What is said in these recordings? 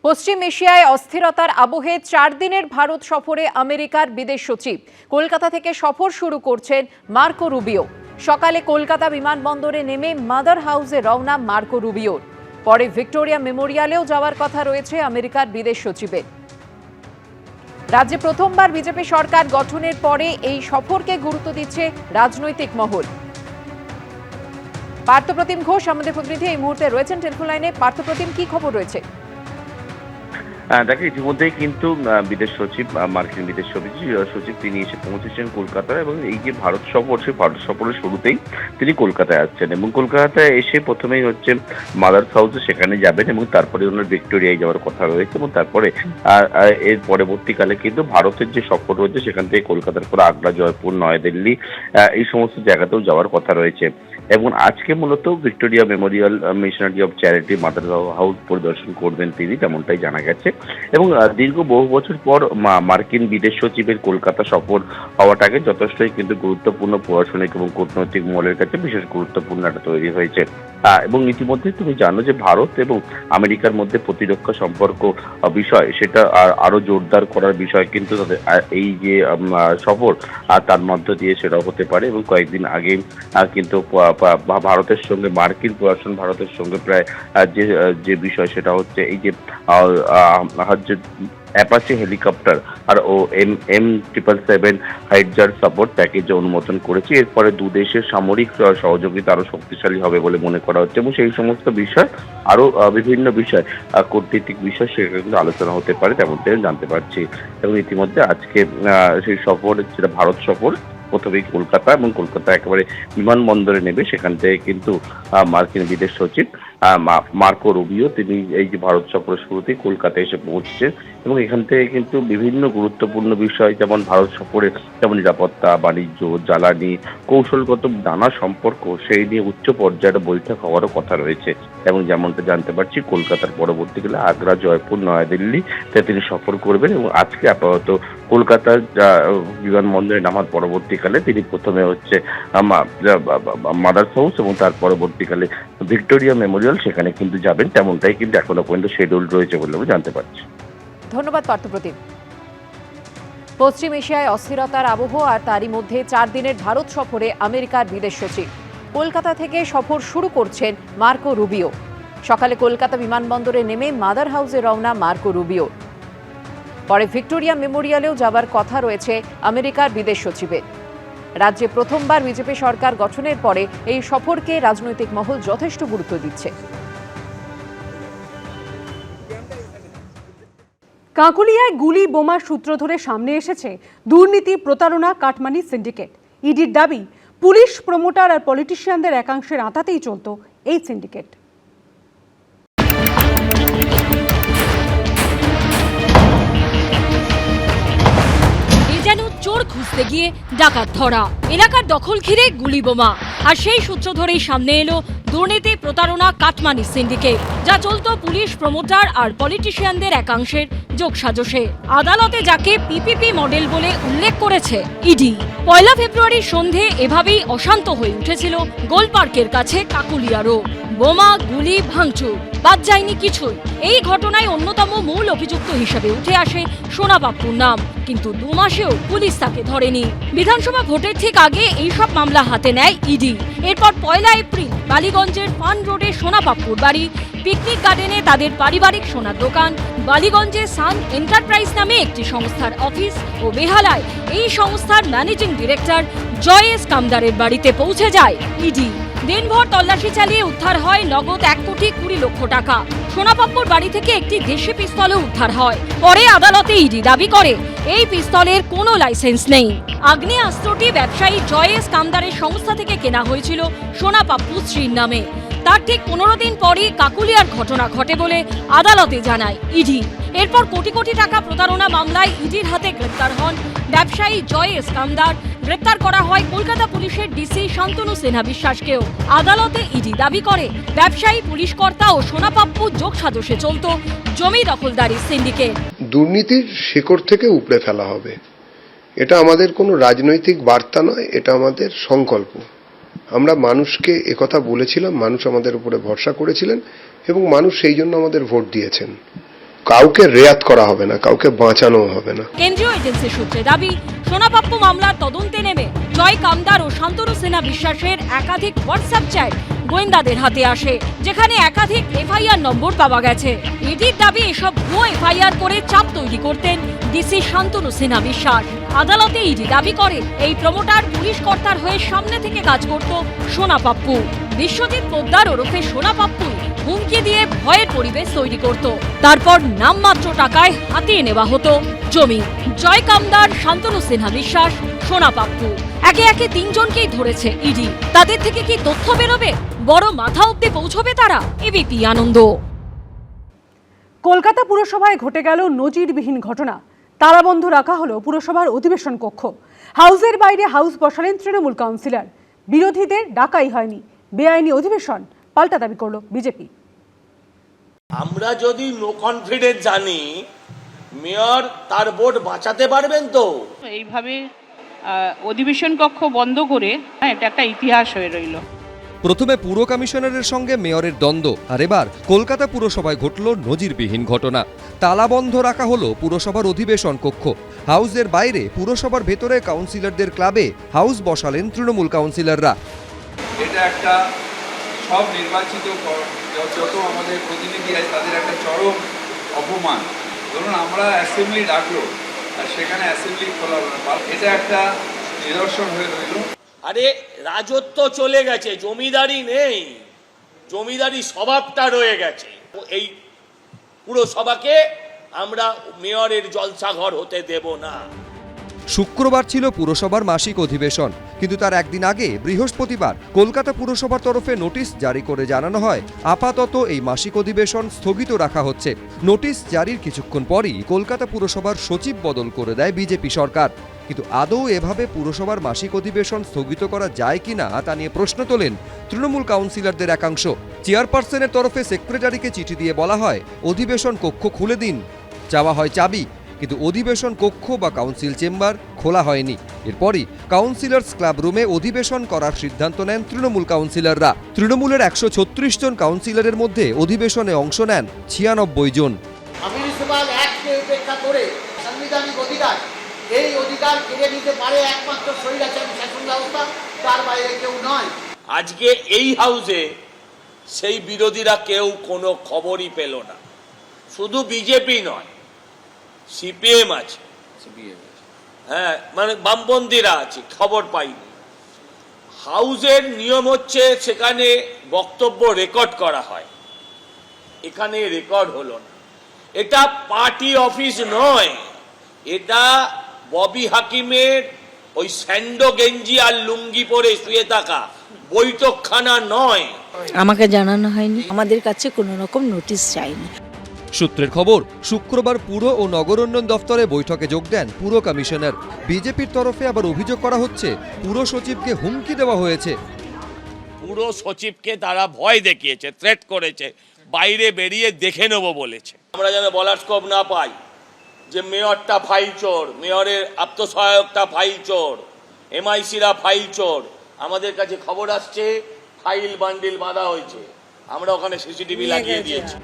পশ্চিম এশিয়ায় অস্থিরতার আবহে 4 দিনের ভারত সফরে আমেরিকার বিদেশ সচিব। কলকাতা থেকে সফর শুরু করছেন মার্কো রুবিও। সকালে কলকাতা বিমানবন্দরে নেমে মাদার হাউসে রওনা মার্কো রুবিওর। পরে ভিক্টোরিয়া মেমোরিয়ালেও যাওয়ার কথা রয়েছে আমেরিকার বিদেশ সচিবের। রাজ্যে প্রথমবার বিজেপি সরকার গঠনের পরে এই সফরকে গুরুত্ব দিচ্ছে রাজনৈতিক মহল। পার্থপ্রতিম ঘোষ আমাদের প্রতিনিধি এই মুহূর্তে রয়েছেন টেলিফোন লাইনে। পার্থপ্রতিম, কি খবর রয়েছে? দেখো, ইতিমধ্যেই কিন্তু বিদেশ সচিব, মার্কিন বিদেশ সচিব তিনি এসে পৌঁছেছেন কলকাতায়, এবং এই যে ভারত সফর, সেই ভারত সফরের শুরুতেই তিনি কলকাতায় আসছেন এবং কলকাতায় এসে প্রথমেই হচ্ছে মাদার্স হাউসে সেখানে যাবেন এবং তারপরে ওনার ভিক্টোরিয়ায় যাওয়ার কথা রয়েছে এবং তারপরে এর পরবর্তীকালে কিন্তু ভারতের যে সফর রয়েছে সেখান থেকে কলকাতার পরে আগ্রা, জয়পুর, নয়াদিল্লি এই সমস্ত জায়গাতেও যাওয়ার কথা রয়েছে। এবং আজকে মূলত Victoria Memorial, missionary of charity, mother house পরিদর্শন করবেন তিনি, তেমনটাই জানা গেছে। এবং দীর্ঘ বহু বছর পর মার্কিন বিদেশ সচিবের কলকাতা সফর হওয়াটাকে যথেষ্টই কিন্তু গুরুত্বপূর্ণ প্রশাসনিক এবং কূটনৈতিক মহলের কাছে বিশেষ গুরুত্বপূর্ণ একটা তৈরি হয়েছে। এবং ইতিমধ্যে তুমি জানো যে ভারত এবং আমেরিকার মধ্যে প্রতিরক্ষা সম্পর্ক বিষয়, সেটা আরো জোরদার করার বিষয় কিন্তু এই যে সফর তার মধ্য দিয়ে সেটা হতে পারে। এবং কয়েকদিন আগে কিন্তু ভারতের সঙ্গে মার্কিন প্রশাসন ভারতের সঙ্গে প্রায় যে বিষয় সেটা হচ্ছে এই যে অ্যাপাচি হেলিকপ্টার আর M777 হাইডজার সাপোর্ট প্যাকেজ অনুমোদন করেছে। এরপরে দুদেশের সামরিক সহযোগিতা আরো শক্তিশালী হবে বলে মনে করা হচ্ছে এবং সেই সমস্ত বিষয় আরো বিভিন্ন বিষয়, কূটনীতিক বিষয়, সেটা কিন্তু আলোচনা হতে পারে তেমনটাই জানতে পারছি। এবং ইতিমধ্যে আজকে সেই সফর, যেটা ভারত সফর, প্রথমেই কলকাতা এবং কলকাতা একেবারে বিমানবন্দরে নেবে। সেখান থেকে কিন্তু মার্কিন বিদেশ সচিব মার্কো রুবিও তিনি এই যে ভারত সফরের শুরুতেই কলকাতায় এসে পৌঁছছেন এবং এখান থেকে কিন্তু বিভিন্ন গুরুত্বপূর্ণ বিষয়, যেমন ভারত সফরে যেমন নিরাপত্তা, বাণিজ্য, জ্বালানি, কৌশলগত নানা সম্পর্ক, সেই নিয়ে উচ্চ পর্যায়ের বৈঠক হওয়ারও কথা রয়েছে। এবং যেমনটা জানতে পারছি, কলকাতার পরবর্তীকালে আগ্রা, জয়পুর, নয়াদিল্লিতে তিনি সফর করবেন এবং আজকে আপাতত কলকাতার বিমানবন্দরে নামার পরবর্তীকালে তিনি প্রথমে হচ্ছে মাদার্স হাউস এবং তার পরবর্তীকালে ভিক্টোরিয়া মেমোরিয়াল, সেখানে কিন্তু যাবেন, তেমনটাই কিন্তু এখনো পর্যন্ত শিডিউল রয়েছে বলে আমি জানতে পারছি। ধন্যবাদ পার্থপ্রতিম। পশ্চিম এশিয়ায় অস্থিরতার আবহ আর তারই মধ্যে 4 দিনের ভারত সফরে আমেরিকার বিদেশ সচিব। কলকাতা থেকে সফর শুরু করছেন মার্কো রুবিও। সকালে কলকাতা বিমানবন্দরে নেমে মাদার হাউসে রওনা মার্কো রুবিও। পরে ভিক্টোরিয়া মেমোরিয়ালেও যাবার কথা রয়েছে আমেরিকার বিদেশ সচিবের। রাজ্যে প্রথমবার বিজেপি সরকার গঠনের পরে এই সফরকে রাজনৈতিক মহল যথেষ্ট গুরুত্ব দিচ্ছে। কাঁকুলিয়ায় গুলি বোমার সূত্র ধরে সামনে এসেছে দুর্নীতি, প্রতারণা, কাটমানি সিন্ডিকেট। ইডির দাবি, পুলিশ, প্রমোটার আর পলিটিশিয়ানদের একাংশের আঁতাতেই চলত এই সিন্ডিকেট। চোর খুঁজতে গিয়ে ডাকাত ধরা, এলাকার দখল ঘিরে গুলি বোমা, আর সেই সূত্র ধরেই সামনে এলো দুর্নীতি, প্রতারণা, কাটমানি সিন্ডিকেট, যা চলত পুলিশ, প্রমোটার আর পলিটিশিয়ানদের একাংশের যোগসাজশে। আদালতে যাকে পিপিপি মডেল বলে উল্লেখ করেছে ইডি। 1 ফেব্রুয়ারির সন্ধে এভাবেই অশান্ত হয়ে উঠেছিল গোলপার্কের কাছে কাকুলিয়ারও। বোমা, গুলি, ভাঙচুর, বাদ যায়নি কিছুই। এই ঘটনায় অন্যতম মূল অভিযুক্ত হিসেবে উঠে আসে সোনা পাপ্পুর নাম, কিন্তু 2 মাসেও পুলিশ তাকে ধরেনি। বিধানসভা ভোটের ঠিক আগে এইসব মামলা হাতে নেয় ইডি। এরপর 1 এপ্রিল বালিগঞ্জের ফান রোডে সোনা পাপ্পুর বাড়ি, পিকনিক গার্ডেনে তাদের পারিবারিক সোনার দোকান, বালিগঞ্জে সান এন্টারপ্রাইজ নামে একটি সংস্থার অফিস ও বেহালায় এই সংস্থার ম্যানেজিং ডিরেক্টর জয়েশ কামদারের বাড়িতে পৌঁছে যায় ইডি। দিনভর তল্লাশি চালিয়ে উদ্ধার হয় নগদ 1,20,00,000 টাকা। সোনা পাপ্পুর বাড়ি থেকে একটি দেশি পিস্তলও উদ্ধার হয়। পরে আদালতে ইডি দাবি করে এই পিস্তলের কোনো লাইসেন্স নেই। আগ্নেয়াস্ত্রটি ব্যবসায়ী জয়েশ কামদারের সংস্থা থেকে কেনা হয়েছিল সোনা পাপ্পু স্ত্রীর নামে। তার ঠিক 15 দিন পরই কাকুলিয়ার ঘটনা ঘটে বলে আদালতে জানায় ইডি। এরপর কোটি কোটি টাকা প্রতারণা মামলায় ইডির হাতে গ্রেপ্তার হন ব্যবসায়ী জয়েশ কামদার। গ্রেপ্তার করা হয় কলকাতা পুলিশের ডিসি শান্তনু সিনহা বিশ্বাসকেও। আদালতে ইডি দাবি করে ব্যবসায়ী, পুলিশ কর্তা ও সোনা পাপ্পু যোগসাজশে চলত জমি দখলদারি সিন্ডিকেট। দুর্নীতির শিকড় থেকে উপড়ে ফেলা হবে, এটা আমাদের কোনো রাজনৈতিক বার্তা নয়, এটা আমাদের সংকল্প। আমরা মানুষকে একথা বলেছিলাম, মানুষ আমাদের উপরে ভরসা করেছিলেন এবং মানুষ সেই জন্য আমাদের ভোট দিয়েছেন। কাউকে রেয়াত করা হবে না, কাউকে বাঁচানো হবে না। কেন্দ্রীয় এজেন্সি সূত্রে দাবি, সোনা পাপ্পু মামলার তদন্তে নেমে জয় কামদার ও শান্তনু সিনহা বিশ্বাসের একাধিক হোয়াটসঅ্যাপ চ্যাট গোয়েন্দাদের হাতে আসে, যেখানে একাধিক এফআইআর নম্বর পাওয়া গেছে। ইডির দাবি, এসব ভুয়ো এফআইআর করে চাপ তৈরি করতেন ডিসি শান্তনু সিনহা বিশ্বাস। আদালতে ইডি দাবি করে, এই প্রমোটার পুলিশ কর্তার হয়ে সামনে থেকে কাজ করত সোনা পাপ্পু। বিশ্বজিৎ পোদ্দার ওরফে সোনা পাপ্পু হুমকি দিয়ে ভয়ের পরিবেশ তৈরি করত, তারপর নামমাত্র টাকায় হাতিয়ে নেওয়া হতো জমি। জয় কামদার, শান্তনু সিনহা বিশ্বাস, সোনা পাপ্পু, একে একে তিনজনকেই ধরেছে ইডি। তাদের থেকে কি তথ্য বেরোবে? বড় মাথা অব্দি পৌঁছবে তারা? এবিপি আনন্দ। কলকাতা পুরসভায় ঘটে গেল নজিরবিহীন ঘটনা। তালাবন্ধ রাখা হলো পুরসভার অধিবেশন কক্ষ। হাউসের বাইরে হাউস বসালেন তৃণমূল কাউন্সিলর। বিরোধীদের ডাকাই হয়নি, বেআইনি অধিবেশন, পাল্টা দাবি করল বিজেপি। আমরা যদি নো কনফিডেন্স জানি, মেয়র তার ভোট বাঁচাতে পারবেন তো? এইভাবে অধিবেশন কক্ষ বন্ধ করে এটা একটা ইতিহাস হয়ে রইল। প্রথমে পুর কমিশনারের সঙ্গে মেয়রের দ্বন্দ্ব, আর এবার কলকাতা পুরসভায় ঘটল নজিরবিহীন ঘটনা। তালাবন্ধ রাখা হলো পুরসভার অধিবেশন কক্ষ। হাউসের বাইরে পুরসভার ভেতরে কাউন্সিলরদের ক্লাবে হাউস বসালেন তৃণমূল কাউন্সিলররা। এটা একটা সব নির্বাচিত যত আমাদের প্রতিনিধি আছে তাদের একটা চরম অপমান। ধরুন আমরা অ্যাসেম্বলি ডাকলো আর সেখানে অ্যাসেম্বলি খোলা হলো না, এটা একটা নিদর্শন হয়ে রইল। আরে রাজত্ব চলে গেছে, জমিদারি নেই, জমিদারি স্বভাবটা রয়ে গেছে। এই পুরসভাকে আমরা মেয়রের জলসাঘর হতে দেব না। শুক্রবার ছিল পুরসভার মাসিক অধিবেশন, কিন্তু তার একদিন আগে বৃহস্পতিবার কলকাতা পুরসভার তরফে নোটিশ জারি করে জানানো হয় আপাতত এই মাসিক অধিবেশন স্থগিত রাখা হচ্ছে। নোটিশ জারির কিছুক্ষণ পরই কলকাতা পুরসভার সচিব বদল করে দেয় বিজেপি সরকার। কিন্তু আদৌ এভাবে পুরসভার মাসিক অধিবেশন স্থগিত করা যায় কিনা তা নিয়ে প্রশ্ন তোলেন তৃণমূল কাউন্সিলরদের একাংশ। চেয়ারপারসনের তরফে সেক্রেটারিকে চিঠি দিয়ে বলা হয় অধিবেশন কক্ষ খুলে দিন, চাওয়া হয় চাবি, কিন্তু অধিবেশন কক্ষ বা কাউন্সিল চেম্বার খোলা হয়নি। এরপরই কাউন্সিলর্স ক্লাব রুমে অধিবেশন করার সিদ্ধান্ত নেন তৃণমূল কাউন্সিলররা। তৃণমূলের 136 জন কাউন্সিলরের মধ্যে অধিবেশনে অংশ নেন 96 জন। মিউনিসিপাল অ্যাক্টকে উপেক্ষা করে সাংবিধানিক অধিকার, এই অধিকার কেড়ে নিতে পারে একমাত্র স্বৈরাচারী শাসন ব্যবস্থা, তার বাইরে কেউ নয়। আজকে এই হাউসে সেই বিরোধীরা কেউ কোনো খবরই পেল না। শুধু বিজেপি নয়, সিপিএম আছে, হ্যাঁ, মানে বামপন্থীরা আছে, খবর পাইনি। হাউসের নিয়ম হচ্ছে সেখানে বক্তব্য রেকর্ড করা হয়, এখানে রেকর্ড হলো না। এটা পার্টি অফিস নয়, এটা ববি হাকিমের ওই স্যান্ডো গেঞ্জি আর লুঙ্গি পরে শুয়ে থাকা বৈঠকখানা নয়। আমাকে জানানো হয়নি, আমাদের কাছে কোনো রকম নোটিশ চাইনি। সূত্রের খবর, শুক্রবার পুর ও নগর উন্নয়ন দফতরে বৈঠকে যোগ দেন পুর কমিশনার। বিজেপির তরফে আবার অভিযোগ করা হচ্ছে পুর সচিবকে হুমকি দেওয়া হয়েছে। পুর সচিবকে তারা ভয় দেখিয়েছে, থ্রেট করেছে, বাইরে বেরিয়ে দেখে নেবো বলেছে। আমরা যেন বলার স্কোপ না পাই যে মেয়রটা ফাইল চোর, মেয়রের আত্মসহায়কটা ফাইল চোর, এমআইসিরা ফাইল চোর। আমাদের কাছে খবর আসছে ফাইল বান্ডিল বাঁধা হয়েছে, আমরা ওখানে সিসিটিভি লাগিয়ে দিয়েছি।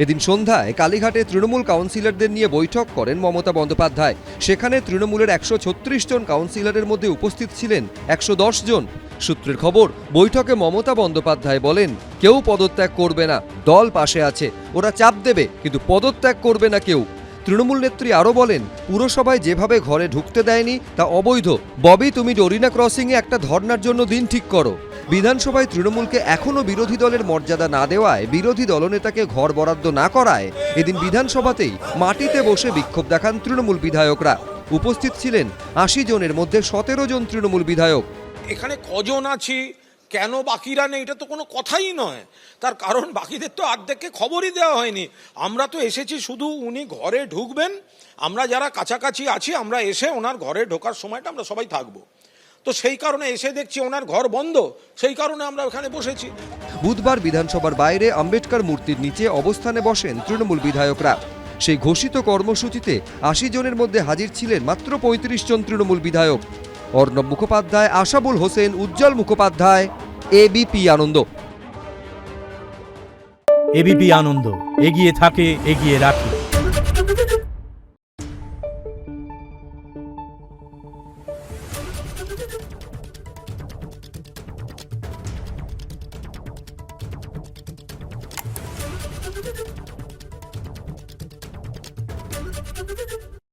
এদিন সন্ধ্যায় কালীঘাটে তৃণমূল কাউন্সিলরদের নিয়ে বৈঠক করেন মমতা বন্দ্যোপাধ্যায়। সেখানে তৃণমূলের 136 জন কাউন্সিলরের মধ্যে উপস্থিত ছিলেন 110 জন। সূত্রের খবর, বৈঠকে মমতা বন্দ্যোপাধ্যায় বলেন কেউ পদত্যাগ করবে না, দল পাশে আছে, ওরা চাপ দেবে কিন্তু পদত্যাগ করবে না কেউ। তৃণমূল নেত্রী আরও বলেন পুরসভায় যেভাবে ঘরে ঢুকতে দেয়নি তা অবৈধ। ববি, তুমি ডরিনা ক্রসিংয়ে একটা ধর্নার জন্য দিন ঠিক করো। বিধানসভায় তৃণমূলকে এখনও বিরোধী দলের মর্যাদা না দেওয়ায়, বিরোধী দলনেতাকে ঘর বরাদ্দ না করায় এদিন বিধানসভাতেই মাটিতে বসে বিক্ষোভ দেখান তৃণমূল বিধায়করা। উপস্থিত ছিলেন 80 জনের মধ্যে 17 জন তৃণমূল বিধায়ক। এখানে কজন আছি, কেন বাকিরা নেই, এটা তো কোনো কথাই নয়। তার কারণ বাকিদের তো অর্ধেককে খবরই দেওয়া হয়নি। আমরা তো এসেছি শুধু উনি ঘরে ঢুকবেন, আমরা যারা কাছাকাছি আছি আমরা এসে ওনার ঘরে ঢোকার সময়টা আমরা সবাই থাকবো। তো সেই কারণে এসে দেখছি ওনার ঘর বন্ধ, সেই কারণে আমরা ওখানে বসেছি। বুধবার বিধানসভার বাইরে আম্বেদকর মূর্তির নিচে অবস্থানে বসেন তৃণমূল বিধায়করা। সেই ঘোষিত কর্মসূচিতে 80 জনের মধ্যে হাজির ছিলেন মাত্র 35 জন তৃণমূল বিধায়ক। অর্ণব মুখোপাধ্যায়, আশাবুল হোসেন, উজ্জ্বল মুখোপাধ্যায়, এবিপি আনন্দ। এবিপি আনন্দ, এগিয়ে থাকে, এগিয়ে রাখে।